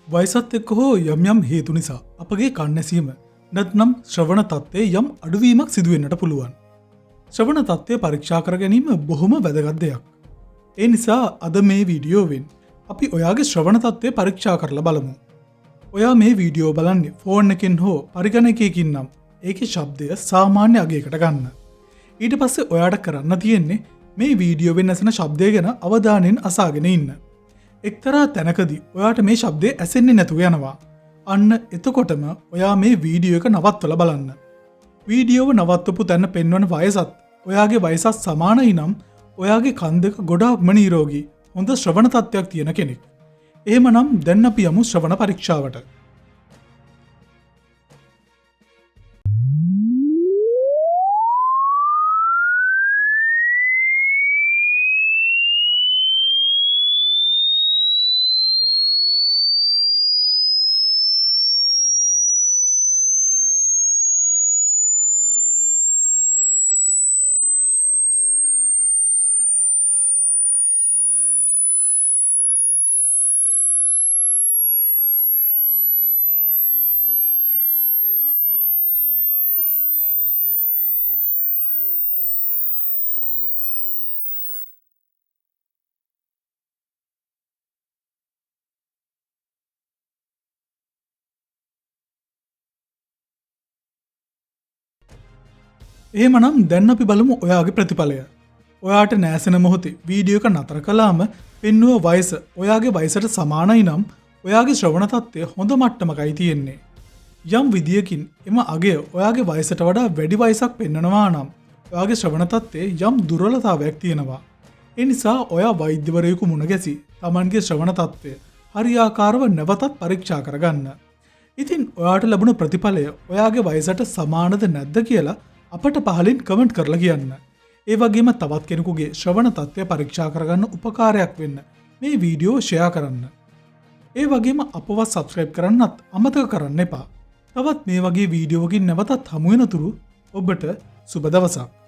වයසත් එක්ක හෝ යම් යම් හේතු නිසා අපගේ කන් ඇසීම නැත්නම් ශ්‍රවණ තත්ත්වයේ යම් අඩුවීමක් සිදුවෙන්නට පුළුවන්. ශ්‍රවණ තත්ත්වය පරීක්ෂා කර ගැනීම බොහොම වැදගත් දෙයක්. ඒ නිසා අද මේ වීඩියෝවෙන් අපි ඔයාගේ ශ්‍රවණ තත්ත්වය පරීක්ෂා කරලා බලමු. ඔයා මේ වීඩියෝ බලන්නේ ෆෝන් එකෙන් හෝ පරිගණකයකින් නම් ඒකේ ශබ්දය සාමාන්‍ය අගයකට ගන්න. ඊට පස්සේ ඔයාට කරන්න තියෙන්නේ මේ වීඩියෝවෙන් ඇසෙන ශබ්දය ගැන අවධානයෙන් අසාගෙන ඉන්න. එක්තරා තැනකදී ඔයාට මේ ශබ්දය ඇසෙන්නේ නැතුව යනවා. අන්න එතකොටම ඔයා මේ වීඩියෝ එක නවත්වලා බලන්න. වීඩියෝව නවත්වපු තැන පෙන්වන වයසත් ඔයාගේ වයසත් සමානයි නම් ඔයාගේ කන් දෙක ගොඩාක්ම නිරෝගී හොඳ ශ්‍රවණ තත්ත්වයක් තියෙන කෙනෙක්. එහෙමනම් දැන් අපි යමු ශ්‍රවණ පරීක්ෂාවට. එහෙමනම් දැන් අපි බලමු ඔයාගේ ප්‍රතිඵලය. ඔයාට නැසෙන මොහොතේ වීඩියෝ එක නතර කළාම පෙන්වුව වයස ඔයාගේ වයසට සමානයි නම් ඔයාගේ ශ්‍රවණ තත්ත්වය හොඳ මට්ටමකයි තියෙන්නේ. යම් විදියකින් එම අගය ඔයාගේ වයසට වඩා වැඩි වයසක් පෙන්වනවා නම් ඔයාගේ ශ්‍රවණ තත්ත්වයේ යම් දුර්වලතාවයක් තියෙනවා. ඒ නිසා ඔයා වෛද්‍යවරයෙකු මුණ ගැසී Tamanගේ ශ්‍රවණ තත්ත්වය හරියාකාරව නැවතත් පරීක්ෂා කරගන්න. ඉතින් ඔයාට ලැබුණු ප්‍රතිඵලය ඔයාගේ වයසට සමානද නැද්ද කියලා අපට පහලින් කමෙන්ට් කරලා කියන්න. ඒ වගේම තවත් කෙනෙකුගේ ශ්‍රවණ තත්ත්වය පරීක්ෂා කරගන්න උපකාරයක් වෙන්න මේ වීඩියෝ ෂෙයා කරන්න. ඒ වගේම අපව සබ්ස්ක්‍රයිබ් කරන්නත් අමතක කරන්න එපා. තවත් මේ වගේ වීඩියෝකින් නැවතත් හමු වෙනතුරු ඔබට සුබ දවසක්.